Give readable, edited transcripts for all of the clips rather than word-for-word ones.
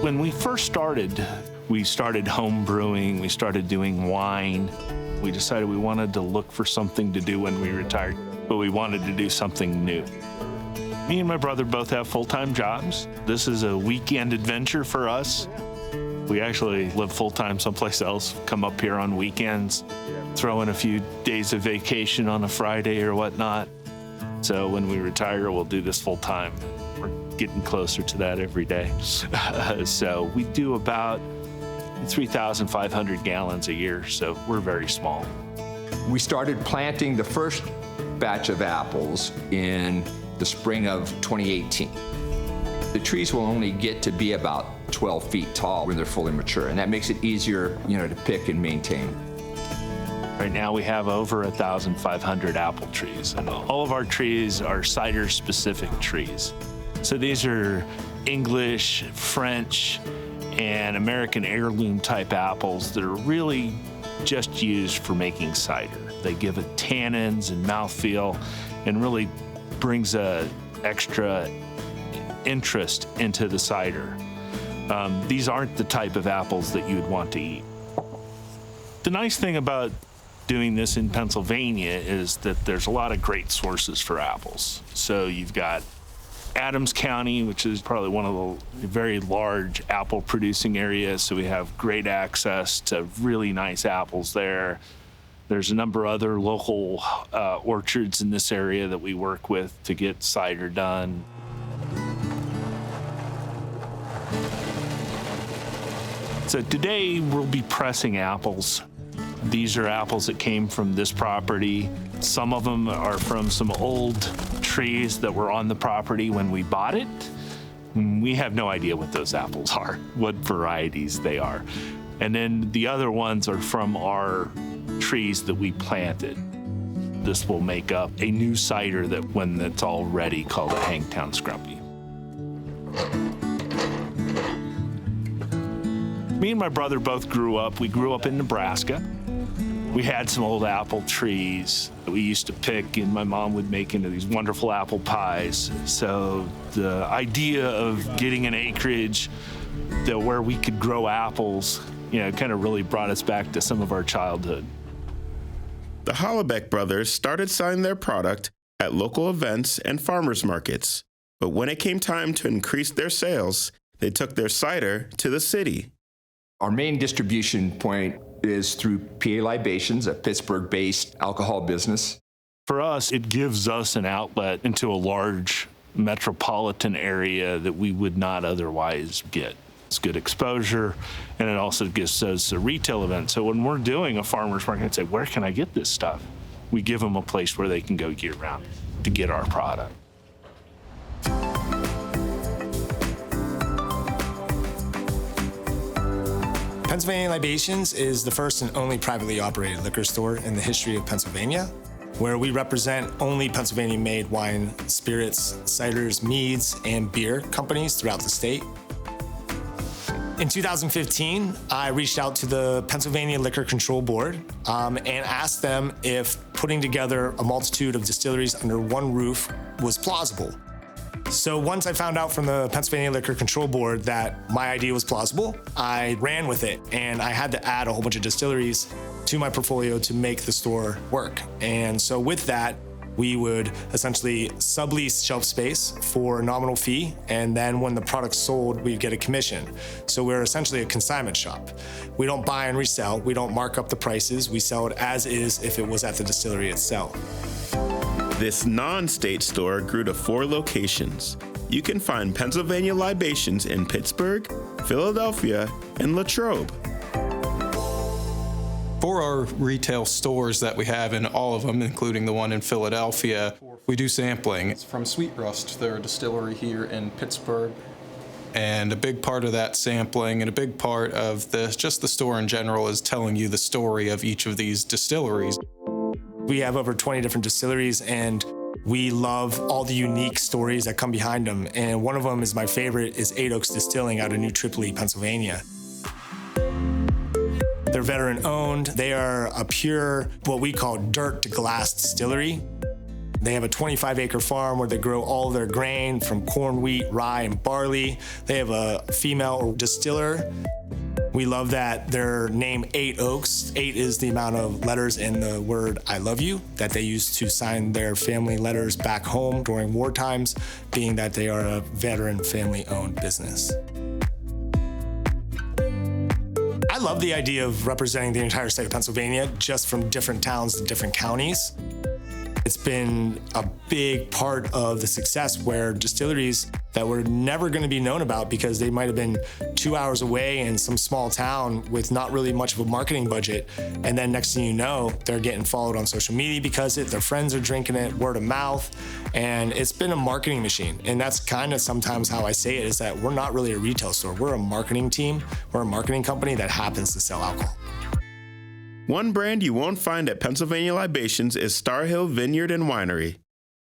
When we first started, we started home brewing, we started doing wine. We decided we wanted to look for something to do when we retired, but we wanted to do something new. Me and my brother both have full-time jobs. This is a weekend adventure for us. We actually live full-time someplace else, come up here on weekends, throw in a few days of vacation on a Friday or whatnot. So when we retire, we'll do this full-time. We're getting closer to that every day. So we do about 3,500 gallons a year, so we're very small. We started planting the first batch of apples in the spring of 2018. The trees will only get to be about 12 feet tall when they're fully mature, and that makes it easier, to pick and maintain. Right now we have over 1,500 apple trees, and all of our trees are cider-specific trees. So these are English, French, and American heirloom type apples that are really just used for making cider. They give it tannins and mouthfeel and really brings a extra interest into the cider. These aren't the type of apples that you would want to eat. The nice thing about doing this in Pennsylvania is that there's a lot of great sources for apples. So you've got Adams County, which is probably one of the very large apple producing areas. So we have great access to really nice apples there. There's a number of other local orchards in this area that we work with to get cider done. So today we'll be pressing apples. These are apples that came from this property. Some of them are from some old trees that were on the property when we bought it. We have no idea what those apples are, what varieties they are. And then the other ones are from our trees that we planted. This will make up a new cider that when it's all ready, called a Hangtown Scrumpy. Me and my brother both we grew up in Nebraska. We had some old apple trees that we used to pick, and my mom would make into these wonderful apple pies. So the idea of getting an acreage where we could grow apples, kind of really brought us back to some of our childhood. The Hollebeck brothers started selling their product at local events and farmers markets. But when it came time to increase their sales, they took their cider to the city. Our main distribution point is through PA Libations, a Pittsburgh-based alcohol business. For us, it gives us an outlet into a large metropolitan area that we would not otherwise get. It's good exposure, and it also gives us a retail event. So when we're doing a farmer's market and say, where can I get this stuff? We give them a place where they can go year-round to get our product. Pennsylvania Libations is the first and only privately operated liquor store in the history of Pennsylvania, where we represent only Pennsylvania-made wine, spirits, ciders, meads, and beer companies throughout the state. In 2015, I reached out to the Pennsylvania Liquor Control Board and asked them if putting together a multitude of distilleries under one roof was plausible. So once I found out from the Pennsylvania Liquor Control Board that my idea was plausible, I ran with it, and I had to add a whole bunch of distilleries to my portfolio to make the store work. And so with that, we would essentially sublease shelf space for a nominal fee, and then when the product's sold, we'd get a commission. So we're essentially a consignment shop. We don't buy and resell, we don't mark up the prices, we sell it as is if it was at the distillery itself. This non-state store grew to 4 locations. You can find Pennsylvania Libations in Pittsburgh, Philadelphia, and Latrobe. For our retail stores that we have in all of them, including the one in Philadelphia, we do sampling. It's from Sweet Rust, their distillery here in Pittsburgh. And a big part of that sampling and a big part of just the store in general is telling you the story of each of these distilleries. We have over 20 different distilleries, and we love all the unique stories that come behind them. And one of them is my favorite, is Eight Oaks Distilling out of New Tripoli, Pennsylvania. They're veteran owned. They are a pure, what we call dirt to glass distillery. They have a 25-acre farm where they grow all their grain from corn, wheat, rye, and barley. They have a female distiller. We love that their name 8 Oaks. 8 is the amount of letters in the word I love you that they used to sign their family letters back home during war times, being that they are a veteran family-owned business. I love the idea of representing the entire state of Pennsylvania just from different towns and different counties. It's been a big part of the success where distilleries that were never going to be known about because they might have been 2 hours away in some small town with not really much of a marketing budget. And then next thing you know, they're getting followed on social media because their friends are drinking it, word of mouth. And it's been a marketing machine. And that's kind of sometimes how I say it, is that we're not really a retail store. We're a marketing team. We're a marketing company that happens to sell alcohol. One brand you won't find at Pennsylvania Libations is Starr Hill Vineyard and Winery.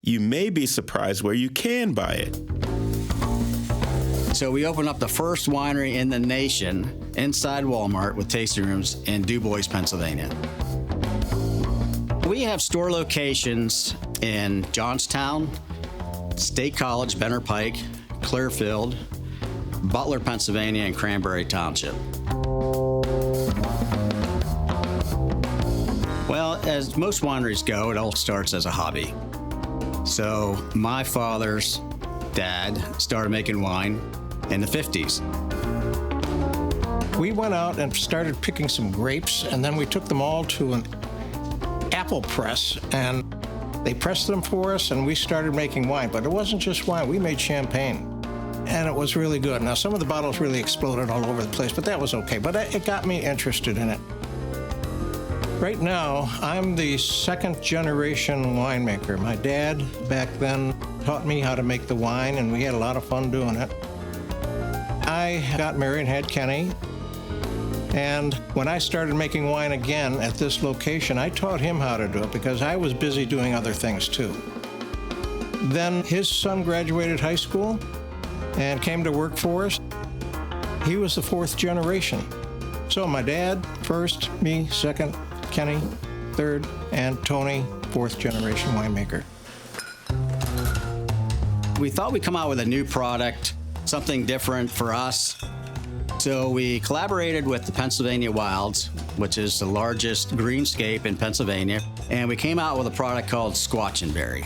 You may be surprised where you can buy it. So we opened up the first winery in the nation inside Wal-mart with tasting rooms in DuBois, Pennsylvania. We have store locations in Johnstown, State College, Benner Pike, Clearfield, Butler, Pennsylvania, and Cranberry Township. Well, as most wineries go, it all starts as a hobby. So my father's dad started making wine in the 50s. We went out and started picking some grapes, and then we took them all to an apple press, and they pressed them for us, and we started making wine. But it wasn't just wine, we made champagne, and it was really good. Now, some of the bottles really exploded all over the place, but that was okay. But it got me interested in it. Right now, I'm the second generation winemaker. My dad back then taught me how to make the wine, and we had a lot of fun doing it. I got married and had Kenny, and when I started making wine again at this location, I taught him how to do it because I was busy doing other things too. Then his son graduated high school and came to work for us. He was the 4th generation. So my dad first, me second, Kenny third, and Tony 4th generation winemaker. We thought we'd come out with a new product, something different for us. So we collaborated with the Pennsylvania Wilds, which is the largest greenscape in Pennsylvania, and we came out with a product called Squatch and Berry.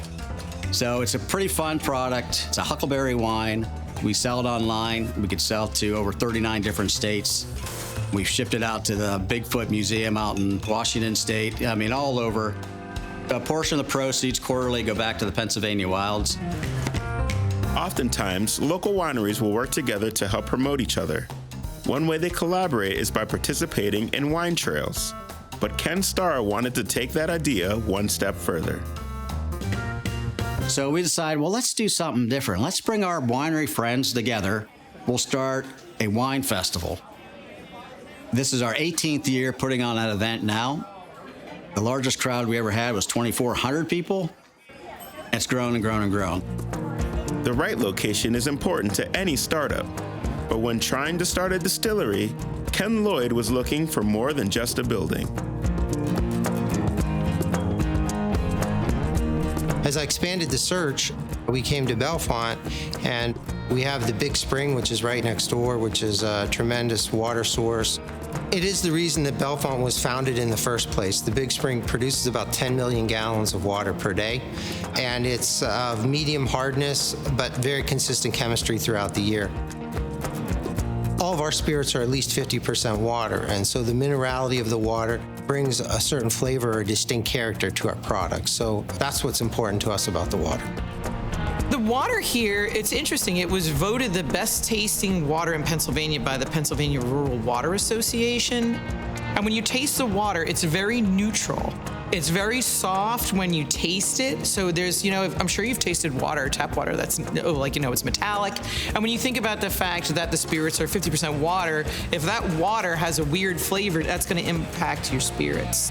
So it's a pretty fun product. It's a huckleberry wine. We sell it online. We could sell to over 39 different states. We've shipped it out to the Bigfoot Museum out in Washington State. I mean, all over. A portion of the proceeds quarterly go back to the Pennsylvania Wilds. Oftentimes, local wineries will work together to help promote each other. One way they collaborate is by participating in wine trails. But Ken Starr wanted to take that idea one step further. So we decided, well, let's do something different. Let's bring our winery friends together. We'll start a wine festival. This is our 18th year putting on that event now. The largest crowd we ever had was 2,400 people. It's grown and grown and grown. The right location is important to any startup. But when trying to start a distillery, Ken Lloyd was looking for more than just a building. As I expanded the search, we came to Bellefonte, and we have the Big Spring, which is right next door, which is a tremendous water source. It is the reason that Bellefonte was founded in the first place. The Big Spring produces about 10 million gallons of water per day, and it's of medium hardness, but very consistent chemistry throughout the year. All of our spirits are at least 50% water, and so the minerality of the water brings a certain flavor or distinct character to our products. So that's what's important to us about the water. The water here, it's interesting. It was voted the best tasting water in Pennsylvania by the Pennsylvania Rural Water Association. And when you taste the water, it's very neutral. It's very soft when you taste it. So there's, I'm sure you've tasted water, tap water, that's it's metallic. And when you think about the fact that the spirits are 50% water, if that water has a weird flavor, that's going to impact your spirits.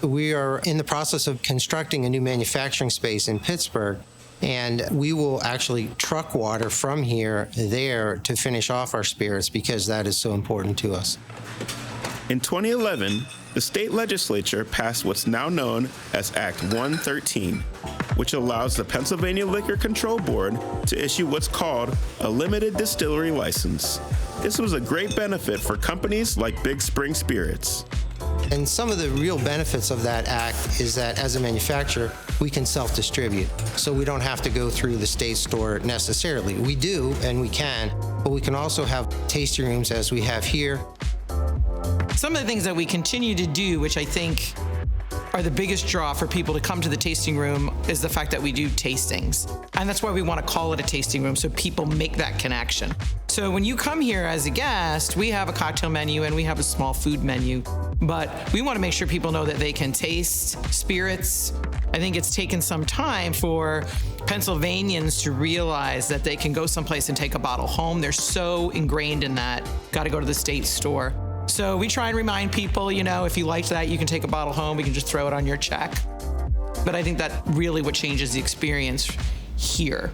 We are in the process of constructing a new manufacturing space in Pittsburgh, and we will actually truck water from here there to finish off our spirits because that is so important to us. In 2011, the state legislature passed what's now known as Act 113, which allows the Pennsylvania Liquor Control Board to issue what's called a limited distillery license. This was a great benefit for companies like Big Spring Spirits. And some of the real benefits of that act is that as a manufacturer, we can self-distribute. So we don't have to go through the state store necessarily. We do, and we can, but we can also have tasting rooms as we have here. Some of the things that we continue to do, which I think are the biggest draw for people to come to the tasting room, is the fact that we do tastings. And that's why we want to call it a tasting room, so people make that connection. So when you come here as a guest, we have a cocktail menu and we have a small food menu, but we want to make sure people know that they can taste spirits. I think it's taken some time for Pennsylvanians to realize that they can go someplace and take a bottle home. They're so ingrained in that, got to go to the state store. So we try and remind people, you know, if you liked that, you can take a bottle home. We can just throw it on your check. But I think that really what changes the experience here.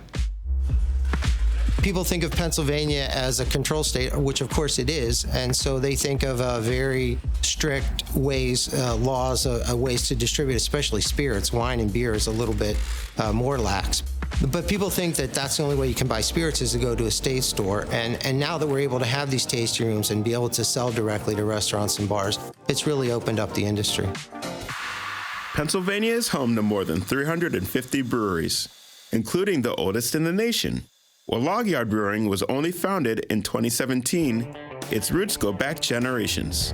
People think of Pennsylvania as a control state, which of course it is, and so they think of very strict ways, laws, ways to distribute, especially spirits. Wine and beer is a little bit more lax. But people think that that's the only way you can buy spirits is to go to a state store. And now that we're able to have these tasting rooms and be able to sell directly to restaurants and bars, it's really opened up the industry. Pennsylvania is home to more than 350 breweries, including the oldest in the nation. While Logyard Brewing was only founded in 2017, its roots go back generations.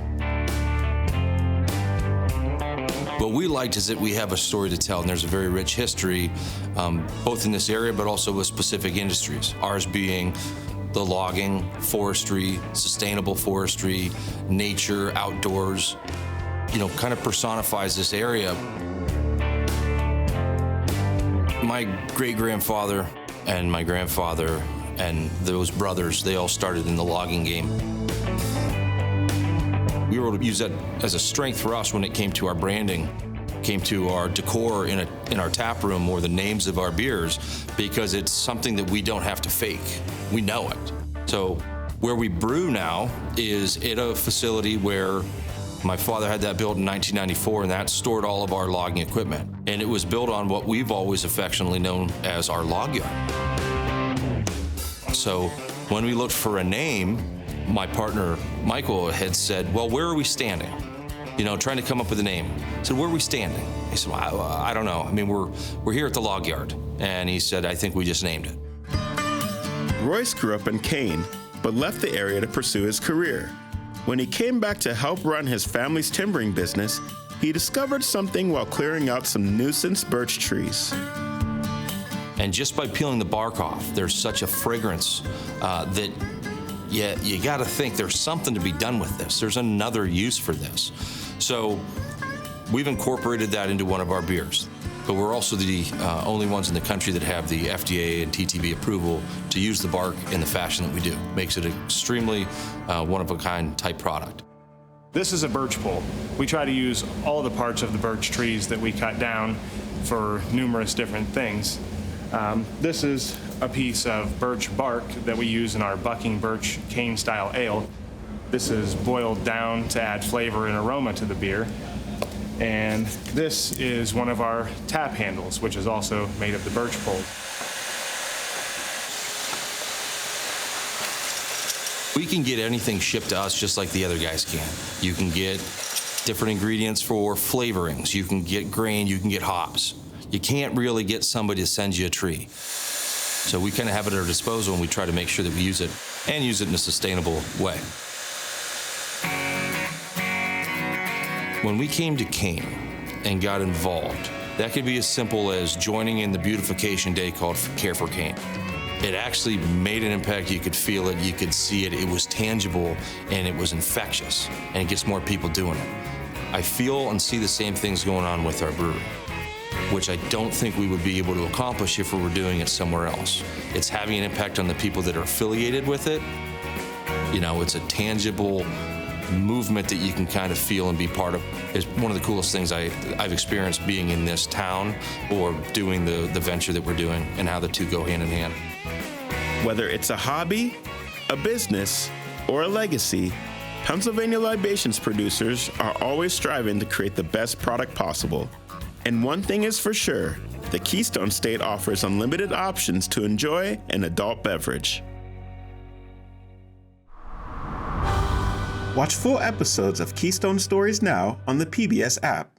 What we liked is that we have a story to tell, and there's a very rich history, both in this area, but also with specific industries. Ours being the logging, forestry, sustainable forestry, nature, outdoors, kind of personifies this area. My great-grandfather and my grandfather and those brothers, they all started in the logging game. We were able to use that as a strength for us when it came to our branding, came to our decor in our tap room or the names of our beers, because it's something that we don't have to fake. We know it. So where we brew now is at a facility where my father had that built in 1994, and that stored all of our logging equipment. And it was built on what we've always affectionately known as our log yard. So when we looked for a name, my partner, Michael, had said, well, where are we standing? Trying to come up with a name. I said, where are we standing? He said, well, I don't know. I mean, we're here at the log yard. And he said, I think we just named it. Royce grew up in Kane, but left the area to pursue his career. When he came back to help run his family's timbering business, he discovered something while clearing out some nuisance birch trees. And just by peeling the bark off, there's such a fragrance that you got to think there's something to be done with this. There's another use for this. So we've incorporated that into one of our beers. But we're also the only ones in the country that have the FDA and TTB approval to use the bark in the fashion that we do. Makes it an extremely one-of-a-kind type product. This is a birch pole. We try to use all the parts of the birch trees that we cut down for numerous different things. This is a piece of birch bark that we use in our bucking birch Kane style ale. This is boiled down to add flavor and aroma to the beer. And this is one of our tap handles, which is also made of the birch pole. We can get anything shipped to us just like the other guys can. You can get different ingredients for flavorings. You can get grain, you can get hops. You can't really get somebody to send you a tree. So we kind of have it at our disposal, and we try to make sure that we use it and use it in a sustainable way. When we came to Kane and got involved, that could be as simple as joining in the beautification day called Care for Kane. It actually made an impact. You could feel it, you could see it, it was tangible, and it was infectious, and it gets more people doing it. I feel and see the same things going on with our brewery, which I don't think we would be able to accomplish if we were doing it somewhere else. It's having an impact on the people that are affiliated with it. It's a tangible movement that you can kind of feel and be part of. Is one of the coolest things I've experienced being in this town or doing the venture that we're doing, and how the two go hand in hand. Whether it's a hobby, a business, or a legacy, Pennsylvania libations producers are always striving to create the best product possible. And one thing is for sure, the Keystone State offers unlimited options to enjoy an adult beverage. Watch full episodes of Keystone Stories now on the PBS app.